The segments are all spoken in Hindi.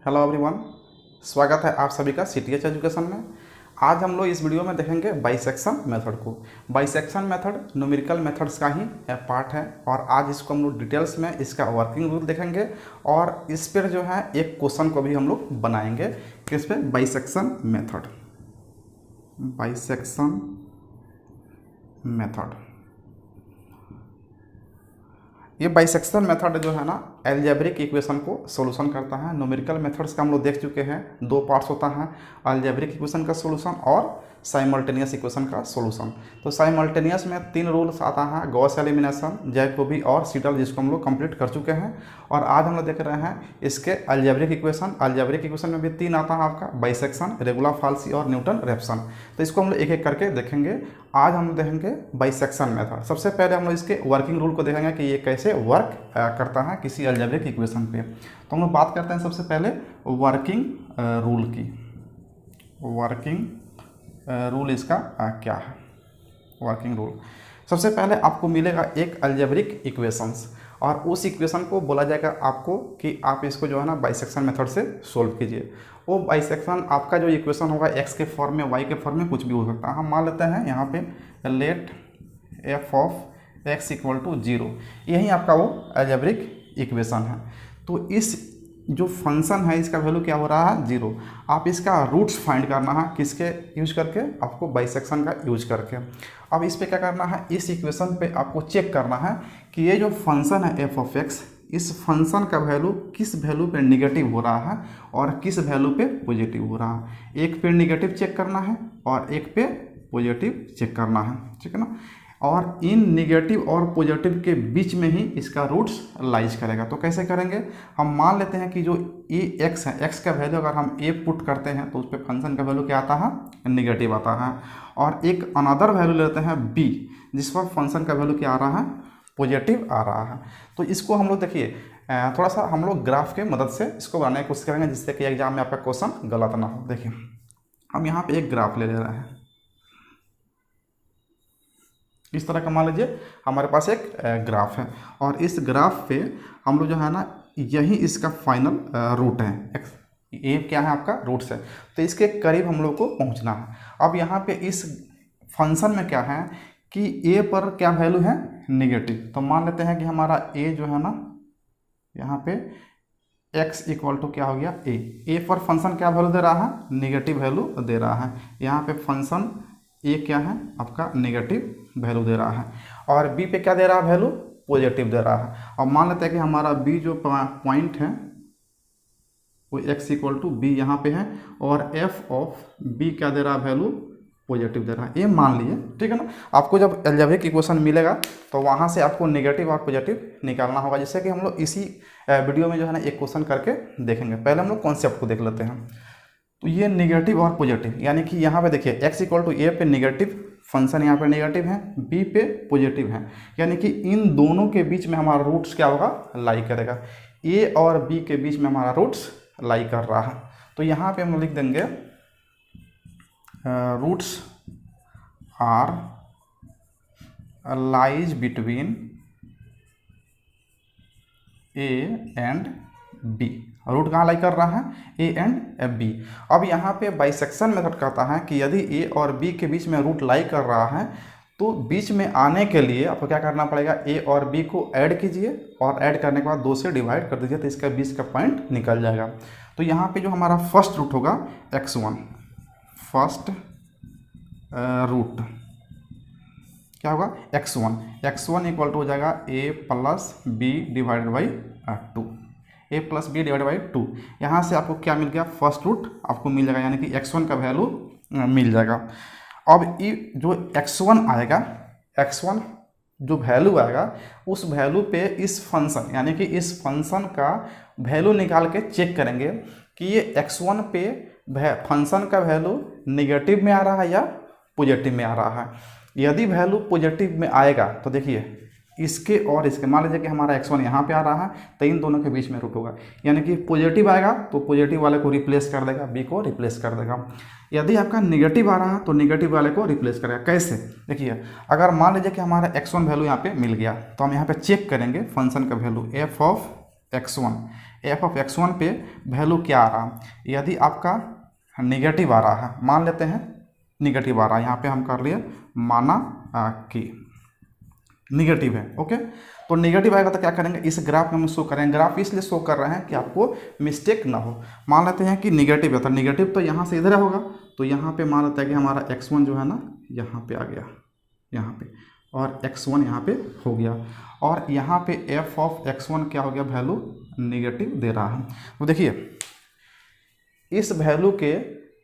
हेलो एवरीवन, स्वागत है आप सभी का सीटीएच एजुकेशन में। आज हम लोग इस वीडियो में देखेंगे बाइसेक्शन मेथड को। बाइसेक्शन मेथड न्यूमेरिकल मेथड्स का ही पार्ट है और आज इसको हम लोग डिटेल्स में इसका वर्किंग रूल देखेंगे और इस पर जो है एक क्वेश्चन को भी हम लोग बनाएंगे किस पे, बाइसेक्शन मेथड। बाइसेक्शन मेथड, ये बाइसेक्शन मेथड जो है ना अलजेब्रिक इक्वेशन को सॉल्यूशन करता है। न्यूमेरिकल मेथड्स का हम लोग देख चुके हैं, दो पार्ट्स होता है, अलजेब्रिक इक्वेशन का सॉल्यूशन और साइमल्टेनियस इक्वेशन का सॉल्यूशन। तो साइमल्टेनियस में 3 रूल्स आता है, गॉस एलिमिनेशन, जैकोबी और सीडल, जिसको हम लोग कंप्लीट कर चुके हैं। और आज हम लोग देख रहे हैं इसके अलजेब्रिक इक्वेशन। अलजेब्रिक इक्वेशन में भी 3 आता है आपका, बाइसेक्शन, रेगुलर फाल्सी और न्यूटन रेप्सन। तो इसको हम लोग एक एक करके देखेंगे। आज हम देखेंगे बाइसेक्शन मेथड। सबसे पहले हम लोग इसके वर्किंग रूल को देखेंगे कि ये कैसे वर्क करता है किसी अलजेब्रिक इक्वेशन पे। तो हम लोग बात करते हैं सबसे पहले वर्किंग रूल की। वर्किंग रूल इसका क्या है? वर्किंग रूल, सबसे पहले आपको मिलेगा एक अलजेब्रिक इक्वेशंस और उस इक्वेशन को बोला जाएगा आपको कि आप इसको जो है ना बाइसेक्शन मेथड से सोल्व कीजिए। वो बाइसेक्शन आपका जो इक्वेशन होगा एक्स के फॉर्म में, वाई के फॉर्म में, कुछ भी हो सकता है। हम मान लेते हैं यहाँ पे let F of X equal to 0, यही आपका वो अलजेब्रिक इक्वेशन है। तो इस जो फंक्शन है इसका वैल्यू क्या हो रहा है? 0। आप इसका रूट्स फाइंड करना है किसके यूज करके? आपको बाइसेक्शन का यूज करके। अब इस पे क्या करना है, इस इक्वेशन पे आपको चेक करना है कि ये जो फंक्शन है एफ ऑफ एक्स, इस फंक्शन का वैल्यू किस वैल्यू पे निगेटिव हो रहा है और किस वैल्यू पे पॉजिटिव हो रहा है। एक पे निगेटिव चेक करना है और एक पे पॉजिटिव चेक करना है, ठीक है ना। और इन निगेटिव और पॉजिटिव के बीच में ही इसका रूट्स लाइज करेगा। तो कैसे करेंगे? हम मान लेते हैं कि जो ए एक्स है, एक्स का वैल्यू अगर हम ए पुट करते हैं तो उस पर फंक्शन का वैल्यू क्या आता है? निगेटिव आता है। और एक अनदर वैल्यू लेते हैं बी, जिस पर फंक्शन का वैल्यू क्या आ रहा है? पॉजिटिव आ रहा है। तो इसको हम लोग देखिए थोड़ा सा हम लोग ग्राफ के मदद से इसको बनाने की कोशिश करेंगे जिससे कि एग्जाम में आपका क्वेश्चन गलत ना हो। देखिए हम यहाँ पे एक ग्राफ ले रहे हैं, इस तरह का मान लीजिए हमारे पास एक ग्राफ है और इस ग्राफ पे हम लोग जो है ना यही इसका फाइनल रूट है। एक्स ये क्या है? आपका रूट्स है। तो इसके करीब हम लोग को पहुंचना है। अब यहाँ पे इस फंक्शन में क्या है कि ए पर क्या वैल्यू है? निगेटिव। तो मान लेते हैं कि हमारा ए जो है ना यहाँ पे x इक्वल टू क्या हो गया? ए पर फंक्शन क्या वैल्यू दे रहा है? निगेटिव वैल्यू दे रहा है। यहाँ पे फंक्शन ए क्या है? आपका निगेटिव वैल्यू दे रहा है और बी पे क्या दे रहा है? वैल्यू पॉजिटिव दे रहा है। और मान लेते हैं कि हमारा बी जो पॉइंट है वो x इक्वल टू बी यहाँ पे है और एफ ऑफ बी क्या दे रहा है? वैल्यू पॉजिटिव दे रहा है। ये मान लिए, ठीक है ना। आपको जब अलजेब्रिक इक्वेशन मिलेगा तो वहाँ से आपको नेगेटिव और पॉजिटिव निकालना होगा, जिससे कि हम लोग इसी वीडियो में जो है ना एक क्वेश्चन करके देखेंगे। पहले हम लोग कॉन्सेप्ट को देख लेते हैं। तो ये निगेटिव और पॉजिटिव, यानी कि यहाँ पे देखिए x इक्वल टू ए पे निगेटिव, फंक्शन यहाँ पे निगेटिव है, b पे पॉजिटिव है, यानी कि इन दोनों के बीच में हमारा रूट्स क्या होगा? लाई करेगा। a और b के बीच में हमारा रूट्स लाई कर रहा है। तो यहाँ पे हम लिख देंगे roots are lies between a and b। Root कहाँ लाई कर रहा है? A and B. अब यहाँ पे बाइसेक्शन मेथड कहता है कि यदि ए और बी के बीच में रूट लाई कर रहा है तो बीच में आने के लिए आपको क्या करना पड़ेगा? ए और बी को ऐड कीजिए और ऐड करने के बाद 2 से डिवाइड कर दीजिए, तो इसका बीच का पॉइंट निकल जाएगा। तो यहाँ पे जो हमारा फर्स्ट रूट होगा x1, फर्स्ट रूट क्या होगा? x1 इक्वल टू हो जाएगा a plus B divided by 2, a plus B divide by 2। यहाँ से आपको क्या मिल गया? फर्स्ट रूट आपको मिल जाएगा, यानी कि x1 का वैल्यू मिल जाएगा। अब ये जो x1 आएगा, x1 जो वैल्यू आएगा उस वैल्यू पे इस फंक्शन, यानी कि इस फंक्शन का वैल्यू निकाल के चेक करेंगे कि ये x1 पे फंक्शन का वैल्यू निगेटिव में आ रहा है या पॉजिटिव में आ रहा है। यदि वैल्यू पॉजिटिव में आएगा तो देखिए इसके और इसके, मान लीजिए कि हमारा x1 यहाँ पे आ रहा है तो इन दोनों के बीच में रूट होगा, यानी कि पॉजिटिव आएगा तो पॉजिटिव वाले को रिप्लेस कर देगा, b को रिप्लेस कर देगा। यदि आपका निगेटिव आ रहा है तो निगेटिव वाले को रिप्लेस करेगा। कैसे? देखिए अगर मान लीजिए कि हमारा x1 वैल्यू यहाँ पे मिल गया तो हम यहाँ पे चेक करेंगे फंक्शन का value f of x1 F of x1 पे वैल्यू क्या आ रहा है। यदि आपका निगेटिव आ रहा है, मान लेते हैं निगेटिव आ रहा है, यहाँ पे हम कर लिए माना कि निगेटिव है। ओके, तो निगेटिव आएगा तो क्या करेंगे, इस ग्राफ में हम शो करेंगे। ग्राफ इसलिए शो कर रहे हैं कि आपको मिस्टेक ना हो। मान लेते हैं कि निगेटिव है, तो निगेटिव तो यहाँ से इधर होगा, तो यहाँ पे मान लेते हैं कि हमारा x1 जो है ना यहाँ पे आ गया, यहाँ पे, और x1 यहाँ पे हो गया, और यहाँ पे f ऑफ x1 क्या हो गया, वैल्यू निगेटिव दे रहा है। तो देखिए इस वैल्यू के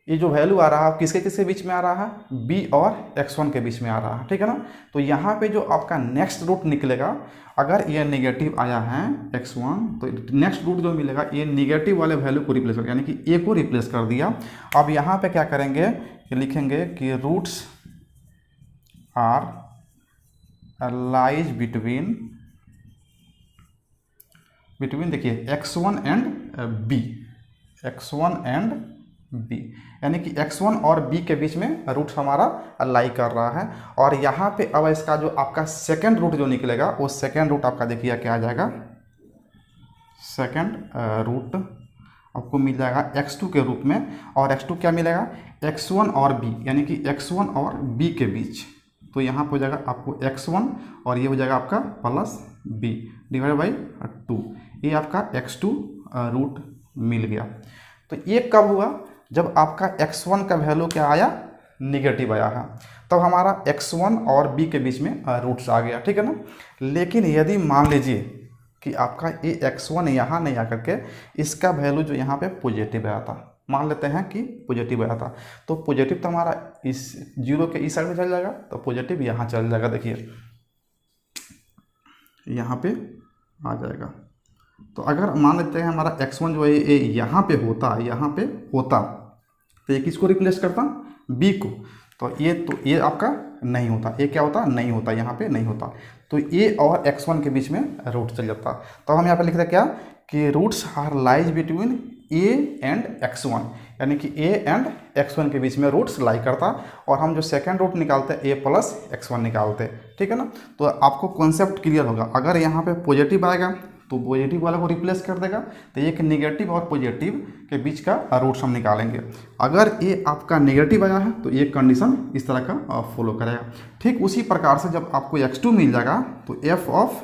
ये जो वैल्यू आ रहा है किसके किसके बीच में आ रहा है, b और x1 के बीच में आ रहा है, ठीक है ना। तो यहाँ पे जो आपका नेक्स्ट रूट निकलेगा, अगर ये नेगेटिव आया है x1, तो नेक्स्ट रूट जो मिलेगा ये निगेटिव वाले वैल्यू को रिप्लेस कर, यानी कि a को रिप्लेस कर दिया। अब यहाँ पे क्या करेंगे, ये लिखेंगे कि रूट्स आर लाइज बिटवीन देखिए x1 and b, x1 and b, यानी कि x1 और b के बीच में रूट हमारा लाई कर रहा है। और यहाँ पे अब इसका जो आपका सेकंड रूट जो निकलेगा, वो सेकंड रूट आपका देखिए क्या आ जाएगा, सेकंड रूट आपको मिल जाएगा x2 के रूप में, और x2 क्या मिलेगा, x1 और b, यानी कि x1 और b के बीच। तो यहाँ पे हो जाएगा आपको x1 और ये हो जाएगा आपका प्लस b डिवाइड बाई 2, ये आपका x2 रूट मिल गया। तो ये कब हुआ, जब आपका x1 का वैल्यू क्या आया, निगेटिव आया है, तब हमारा x1 और b के बीच में रूट्स आ गया, ठीक है ना। लेकिन यदि मान लीजिए कि आपका ये x1 यहाँ नहीं आकर के इसका वैल्यू जो यहाँ पे पॉजिटिव आया था, मान लेते हैं कि पॉजिटिव आया था, तो पॉजिटिव तो हमारा इस जीरो के इस साइड में चल जाएगा, तो पॉजिटिव यहाँ चल जाएगा, देखिए यहाँ पे आ जाएगा। तो अगर मान लेते हैं हमारा x1 जो है ये यहाँ पे होता, तो ये किसको रिप्लेस करता, b को, तो ये आपका नहीं होता, ये क्या होता, नहीं होता, यहाँ पे नहीं होता, तो a और x1 के बीच में रूट चल जाता। तो हम यहाँ पे लिखते हैं क्या कि roots are lies between a and x1, यानी कि a एंड x1 के बीच में रूट्स लाई करता, और हम जो सेकंड रूट निकालते हैं a प्लस x1 निकालते, ठीक है ना। तो आपको कॉन्सेप्ट क्लियर होगा। अगर यहाँ पे पॉजिटिव आएगा तो पॉजिटिव वाले को रिप्लेस कर देगा, तो एक नेगेटिव और पॉजिटिव के बीच का रूट्स हम निकालेंगे। अगर ये आपका नेगेटिव आया है तो ये कंडीशन इस तरह का फॉलो करेगा। ठीक उसी प्रकार से जब आपको x2 मिल जाएगा तो f ऑफ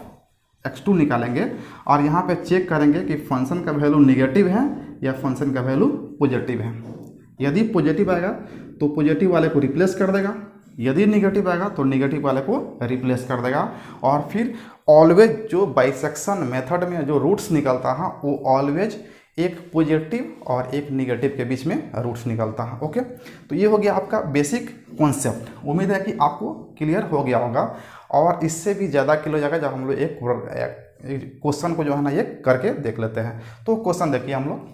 x2 निकालेंगे, और यहाँ पे चेक करेंगे कि फंक्शन का वैल्यू नेगेटिव है या फंक्शन का वैल्यू पॉजिटिव है। यदि पॉजिटिव आएगा तो पॉजिटिव वाले को रिप्लेस कर देगा, यदि निगेटिव आएगा तो निगेटिव वाले को रिप्लेस कर देगा। और फिर ऑलवेज जो बाइसेक्शन मेथड में जो रूट्स निकलता है वो ऑलवेज एक पॉजिटिव और एक निगेटिव के बीच में रूट्स निकलता है। ओके, तो ये हो गया आपका बेसिक कॉन्सेप्ट। उम्मीद है कि आपको क्लियर हो गया होगा, और इससे भी ज़्यादा क्लियर हो जाएगा जब हम लोग एक क्वेश्चन को जो है ना ये करके देख लेते हैं। तो क्वेश्चन देखिए हम लोग,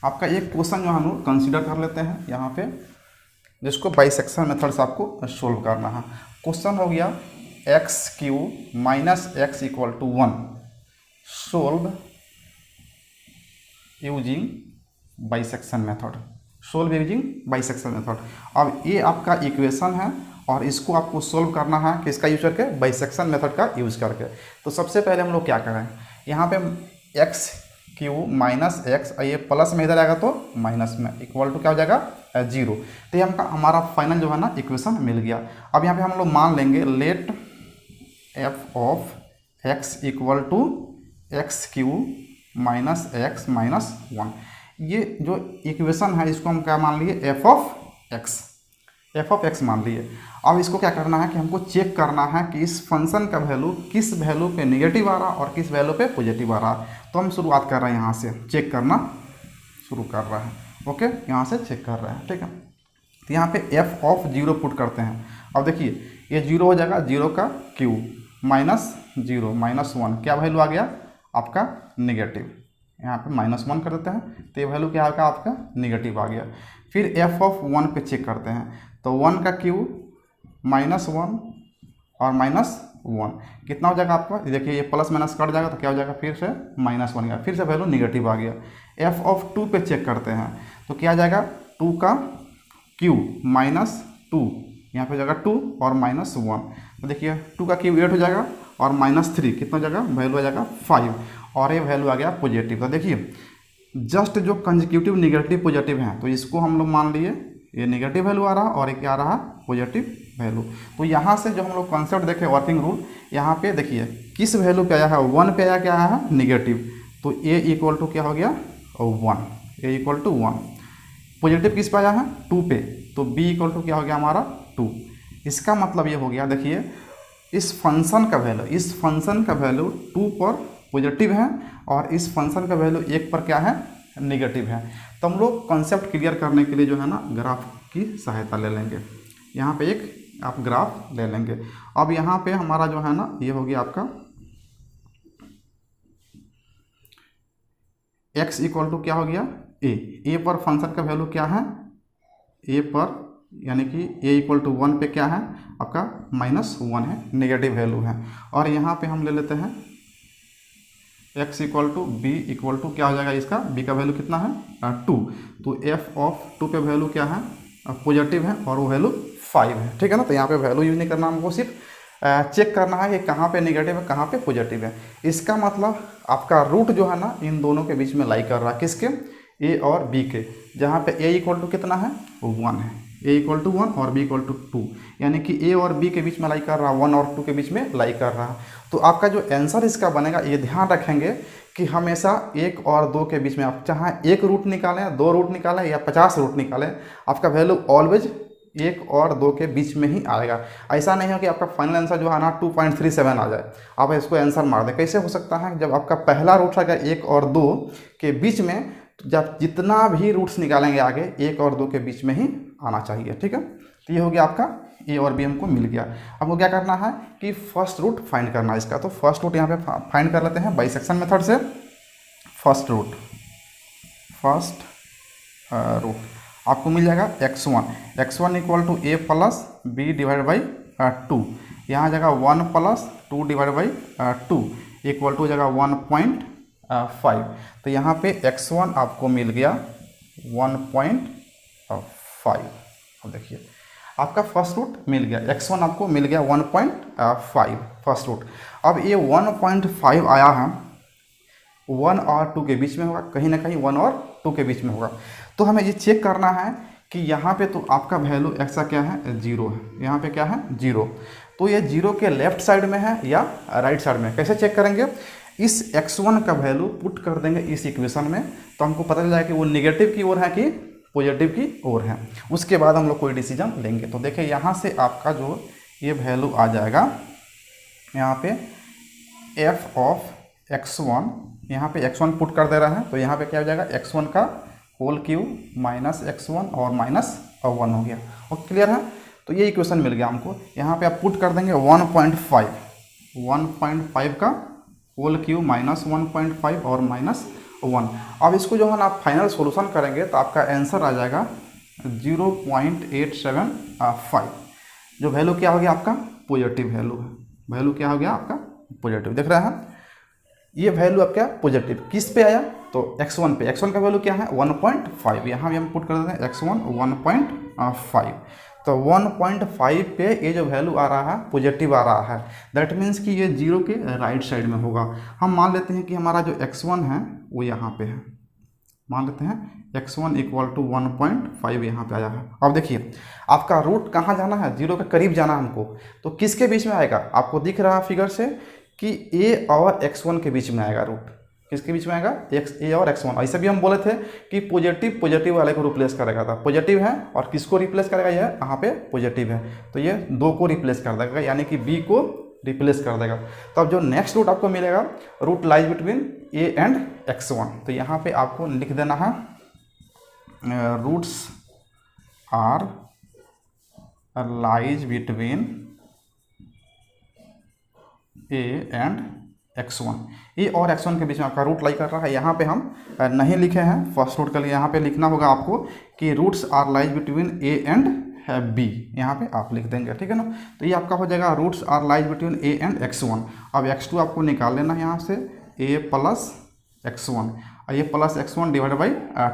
आपका एक क्वेश्चन जो हम लोग कंसीडर कर लेते हैं यहाँ पे, जिसको बाइसेक्शन मेथड से आपको सोल्व करना है। क्वेश्चन हो गया x³ minus x equal to 1 solve using bisection method, solve using bisection method. अब ये आपका इक्वेशन है और इसको आपको सोल्व करना है किसका यूज करके, बाइसेक्शन मेथड का यूज करके। तो सबसे पहले हम लोग क्या करें, यहाँ पे x³ माइनस x, ये प्लस में इधर आएगा तो माइनस में, इक्वल टू क्या हो जाएगा 0। तो ये हमारा फाइनल जो है ना इक्वेशन मिल गया। अब यहाँ पे हम लोग मान लेंगे let f of x equal to x³ minus x minus 1। ये जो इक्वेशन है इसको हम क्या मान लिए, f ऑफ x मान लिए। अब इसको क्या करना है कि हमको चेक करना है कि इस फंक्शन का वैल्यू किस वैल्यू पे नेगेटिव आ रहा और किस वैल्यू पे पॉजिटिव आ रहा। तो हम शुरुआत कर रहे हैं, यहाँ से चेक करना शुरू कर रहे हैं। ओके, यहाँ से चेक कर रहे हैं, ठीक है। तो यहाँ पे f ऑफ 0 पुट करते हैं। अब देखिए ये 0 हो जाएगा, 0 का क्यूब माइनस 0 माइनस 1, क्या वैल्यू आ गया आपका नेगेटिव, यहाँ पे -1 कर देते हैं, तो ये वैल्यू क्या आएगा आपका नेगेटिव आ गया। फिर f ऑफ 1 पे चेक करते हैं, तो 1 का क्यूब -1 और -1 कितना हो जाएगा आपका, देखिए ये प्लस माइनस कट जाएगा तो क्या हो जाएगा, फिर से -1 गया, फिर से वैल्यू नेगेटिव आ गया। f ऑफ 2 पे चेक करते हैं तो क्या आ जाएगा, 2 का क्यू माइनस 2, यहाँ पे हो जाएगा 2 और -1। तो देखिए 2 का क्यू 8 हो जाएगा और -3 कितना हो जाएगा, वैल्यू आ जाएगा 5 और ये वैल्यू आ गया पॉजिटिव। तो देखिए जस्ट जो कंजिक्यूटिव निगेटिव पॉजिटिव हैं तो इसको हम लोग मान लिए ये नेगेटिव वैल्यू आ रहा और एक क्या आ रहा पॉजिटिव वैल्यू। तो यहाँ से जो हम लोग कॉन्सेप्ट देखे वर्किंग रूल, यहाँ पे देखिए किस वैल्यू पे आया है, 1 पे आया, क्या आया है निगेटिव। तो ए इक्वल टू क्या हो गया 1, ए इक्वल टू 1। पॉजिटिव किस पे आया है 2 पे, तो बी इक्वल टू क्या हो गया हमारा 2। इसका मतलब ये हो गया, देखिए इस फंक्शन का वैल्यू 2 पर पॉजिटिव है और इस फंक्शन का वैल्यू 1 पर क्या है नेगेटिव है। तो हम लोग कॉन्सेप्ट क्लियर करने के लिए जो है ना ग्राफ की सहायता ले लेंगे। यहाँ पे एक आप ग्राफ ले लेंगे। अब यहाँ पे हमारा जो है ना ये हो गया आपका x इक्वल टू क्या हो गया ए पर फंक्शन का वैल्यू क्या है, ए पर यानी कि a इक्वल टू 1 पे क्या है आपका -1 है, नेगेटिव वैल्यू है। और यहाँ पे हम ले लेते हैं x equal to B equal to क्या हो जाएगा, इसका b का वैल्यू कितना है 2। तो f ऑफ 2 पे वैल्यू क्या है पॉजिटिव है और वो वैल्यू 5 है, ठीक है ना। तो यहाँ पे वैल्यू यूज नहीं करना, हमको सिर्फ चेक करना है कि कहाँ पे नेगेटिव है कहाँ पे पॉजिटिव है। इसका मतलब आपका रूट जो है ना इन दोनों के बीच में लाई कर रहा है, किसके a और b के, जहाँ पे a इक्वल टू कितना है 1 है, a इक्वल टू 1 और b इक्वल टू 2, यानी कि a और b के बीच में लाई कर रहा है, 1 और 2 के बीच में लाई कर रहा है। तो आपका जो आंसर इसका बनेगा, ये ध्यान रखेंगे कि हमेशा 1 और 2 के बीच में आप चाहे 1 रूट निकालें, 2 रूट निकालें या 50 रूट निकालें, आपका वैल्यू ऑलवेज 1 और 2 के बीच में ही आएगा। ऐसा नहीं हो कि आपका फाइनल आंसर जो है ना 2.37 आ जाए, आप इसको आंसर मार दें। कैसे हो सकता है, जब आपका पहला रूट आएगा 1 और 2 के बीच में, जब जितना भी रूट्स निकालेंगे आगे 1 और 2 के बीच में ही आना चाहिए, ठीक है। तो ये हो गया आपका ए और बी हमको मिल गया। हमको क्या करना है कि फर्स्ट रूट फाइंड करना है इसका। तो फर्स्ट रूट यहाँ पे फाइंड कर लेते हैं बाइसेक्शन मेथड से। फर्स्ट रूट आपको मिल जाएगा x1 equal to a plus B divide by 2, यहाँ जाएगा 1 plus 2 divide by 2 equal to जाएगा 1.5। तो यहाँ पे x1 आपको मिल गया 1.5। अब देखिए आपका फर्स्ट रूट मिल गया, x1 आपको मिल गया 1.5 फर्स्ट रूट। अब ये 1.5 आया है 1 और 2 के बीच में होगा, कहीं ना कहीं 1 और 2 के बीच में होगा। तो हमें ये चेक करना है कि यहाँ पे तो आपका वैल्यू x का क्या है 0 है, यहाँ पे क्या है 0। तो ये 0 के लेफ्ट साइड में है या राइट साइड में, कैसे चेक करेंगे, इस x1 का वैल्यू पुट कर देंगे इस इक्वेशन में, तो हमको पता चल जाएगा कि वो नेगेटिव की ओर है कि पॉजिटिव की ओर है। उसके बाद हम लोग कोई डिसीजन लेंगे। तो देखिए यहाँ से आपका जो ये वैल्यू आ जाएगा, यहाँ पे f ऑफ x1, यहाँ पे x1 पुट कर दे रहा है, तो यहाँ पे क्या हो जाएगा x1 का होल क्यूब माइनस x1 और -1 हो गया। और क्लियर है, तो ये इक्वेशन मिल गया हमको। यहाँ पे आप पुट कर देंगे 1.5 का होल क्यूब माइनस 1.5 और -1। अब इसको जो है ना आप फाइनल सॉल्यूशन करेंगे तो आपका आंसर आ जाएगा 0.875। जो वैल्यू क्या हो गया आपका पॉजिटिव वैल्यू है, वैल्यू क्या हो गया आपका पॉजिटिव, देख रहे हैं ये वैल्यू आपका पॉजिटिव किस पे आया, तो x1 पे। x1 का वैल्यू क्या है 1.5, यहाँ भी हम पुट कर देते हैं x1 1.5। तो 1.5 पे ये जो वैल्यू आ रहा है पॉजिटिव आ रहा है, दैट मीन्स कि ये 0 के राइट साइड में होगा। हम मान लेते हैं कि हमारा जो x1 है वो यहाँ पे है, मान लेते हैं x1 इक्वल टू 1.5 यहाँ पे आया है। अब देखिए आपका रूट कहाँ जाना है, 0 के करीब जाना है हमको, तो किसके बीच में आएगा, आपको दिख रहा है फिगर से कि a और x1 के बीच में आएगा रूट। किसके बीच में आएगा, a और x1। ऐसे भी हम बोले थे कि पॉजिटिव वाले को रिप्लेस करेगा था, पॉजिटिव है और किसको रिप्लेस करेगा, यह यहाँ पे पॉजिटिव है तो ये 2 को रिप्लेस कर देगा, यानी कि b को रिप्लेस कर देगा। तो अब जो नेक्स्ट रूट आपको मिलेगा, root lies between a and x1। तो यहाँ पे आपको लिख देना है roots are lies between a and x1। A और x1 के बीच में आपका रूट लाई कर रहा है, यहाँ पे हम नहीं लिखे हैं फर्स्ट रूट के लिए, यहाँ पे लिखना होगा आपको कि roots are lies between a and b, यहाँ पे आप लिख देंगे, ठीक है ना। तो ये आपका हो जाएगा roots are lies between a and x1। अब x2 आपको निकाल लेना है यहाँ से, a प्लस x1, और ये प्लस x1 डिवाइड बाई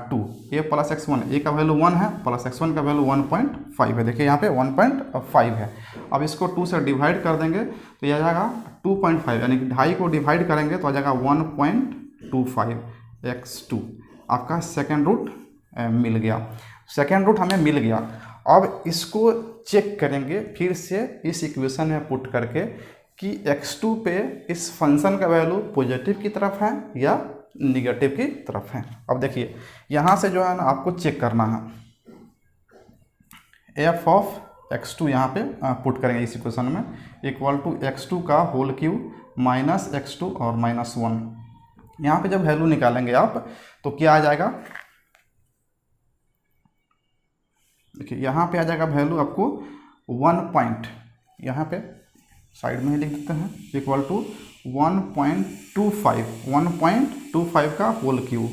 2, ये प्लस x1, ए का वैल्यू 1 है, प्लस x1 का वैल्यू 1.5 है। देखिए यहाँ पे 1.5 है। अब इसको 2 से डिवाइड कर देंगे तो ये आ जाएगा 2.5, यानी कि 2.5 को डिवाइड करेंगे तो आ जाएगा 1.25 x2। आपका सेकेंड रूट मिल गया, सेकेंड रूट हमें मिल गया। अब इसको चेक करेंगे फिर से इस इक्वेशन में पुट करके कि x2 पे इस फंक्शन का वैल्यू पॉजिटिव की तरफ है या निगेटिव की तरफ है। अब देखिए यहाँ से जो है ना आपको चेक करना है, f ऑफ x2 यहाँ पे पुट करेंगे इस इक्वेशन में, इक्वल टू x2 का होल क्यूब माइनस x2 और माइनस 1। यहाँ पे जब वैल्यू निकालेंगे आप तो क्या आ जाएगा, देखिए यहाँ पे आ जाएगा वैल्यू आपको 1 पॉइंट, यहाँ पे साइड में ही लिख देते हैं, इक्वल टू 1.25 का होल क्यूब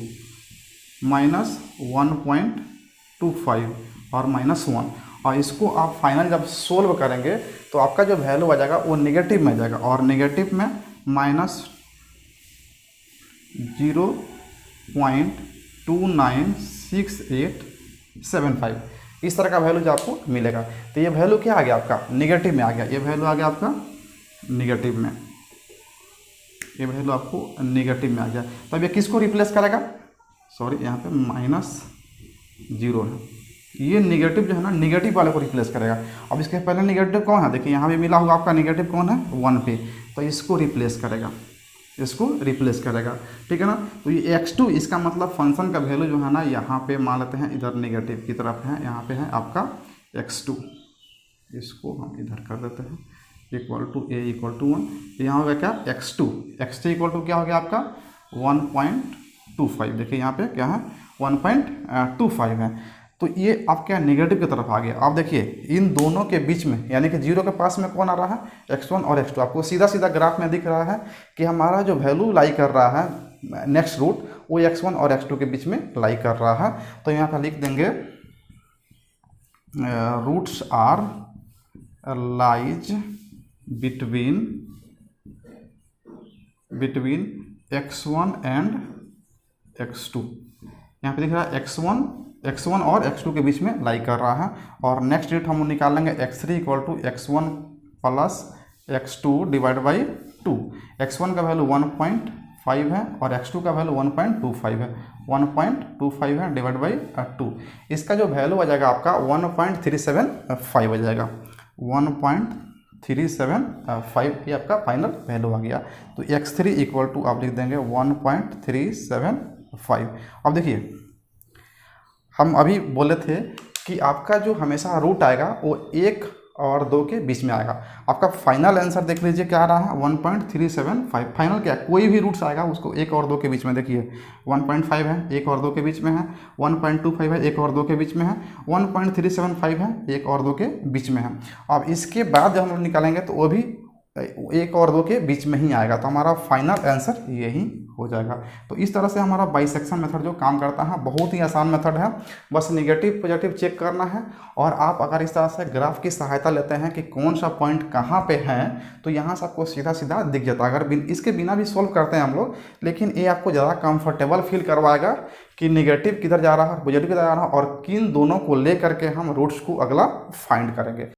माइनस 1.25 और माइनस 1। और इसको आप फाइनल जब सोल्व करेंगे तो आपका जो वैल्यू आ जाएगा वो नेगेटिव में आ जाएगा, और नेगेटिव में माइनस 0.296875 इस तरह का वैल्यू जो आपको मिलेगा। तो ये वैल्यू क्या आ गया आपका, नेगेटिव में आ गया, ये वैल्यू आ गया आपका नेगेटिव में, ये वैल्यू आपको नेगेटिव में आ गया। तो अब ये किसको रिप्लेस करेगा, सॉरी यहाँ पे -0 है, ये नेगेटिव जो है ना नेगेटिव वाले को रिप्लेस करेगा। अब इसके पहले नेगेटिव कौन है, देखिए यहाँ पे मिला हुआ आपका नेगेटिव कौन है 1 पे, तो इसको रिप्लेस करेगा, इसको रिप्लेस करेगा, ठीक है ना। तो ये x2 इसका मतलब फंक्शन का वैल्यू जो है ना यहाँ पे मान लेते हैं इधर नेगेटिव की तरफ है, यहाँ पे है आपका x2, इसको हम इधर कर देते हैं, equal to a equal to 1, यहाँ हो गया क्या x2 इक्वल टू क्या हो गया आपका 1.25। देखिए यहाँ पे क्या है 1.25 है, तो ये आपका नेगेटिव की तरफ आ गया। अब देखिए इन दोनों के बीच में यानी कि 0 के पास में कौन आ रहा है, x1 और x2। आपको सीधा सीधा ग्राफ में दिख रहा है कि हमारा जो वैल्यू लाई कर रहा है नेक्स्ट रूट वो x1 और x2 के बीच में लाई कर रहा है। तो यहाँ पर लिख देंगे roots are lies between x1 and x2। यहाँ पे दिख रहा है x1 और x2 के बीच में लाई कर रहा है। और नेक्स्ट डेट हम निकाल लेंगे x3 equal to x1 plus x2 divide by 2। x1 का वैल्यू 1.5 है और x2 का वैल्यू 1.25 है, 1.25 है डिवाइड बाई 2। इसका जो वैल्यू आ जाएगा आपका 1.375 आ जाएगा, 1.375 ये आपका फाइनल वैल्यू आ गया। तो x3 इक्वल टू आप लिख देंगे 1.375। अब देखिए हम अभी बोले थे कि आपका जो हमेशा रूट आएगा वो 1 और 2 के बीच में आएगा। आपका फाइनल आंसर देख लीजिए क्या आ रहा है 1.375। फाइनल क्या है, कोई भी रूट्स आएगा उसको 1 और 2 के बीच में, देखिए 1.5 है 1 और 2 के बीच में है, 1.25 है 1 और 2 के बीच में है, 1.375 है 1 और 2 के बीच में है। अब इसके बाद जब हम लोग निकालेंगे तो वो भी 1 और 2 के बीच में ही आएगा, तो हमारा फाइनल आंसर यही हो जाएगा। तो इस तरह से हमारा बाइसेक्शन मेथड जो काम करता है बहुत ही आसान मेथड है, बस नेगेटिव पॉजिटिव चेक करना है। और आप अगर इस तरह से ग्राफ की सहायता लेते हैं कि कौन सा पॉइंट कहाँ पे है तो यहाँ से आपको सीधा सीधा दिख जाता है। अगर इसके बिना भी सॉल्व करते हैं हम लोग, लेकिन ये आपको ज़्यादा कंफर्टेबल फील करवाएगा कि नेगेटिव किधर जा रहा है पॉजिटिव किधर जा रहा है, और किन दोनों को ले करके हम रूट्स को अगला फाइंड करेंगे।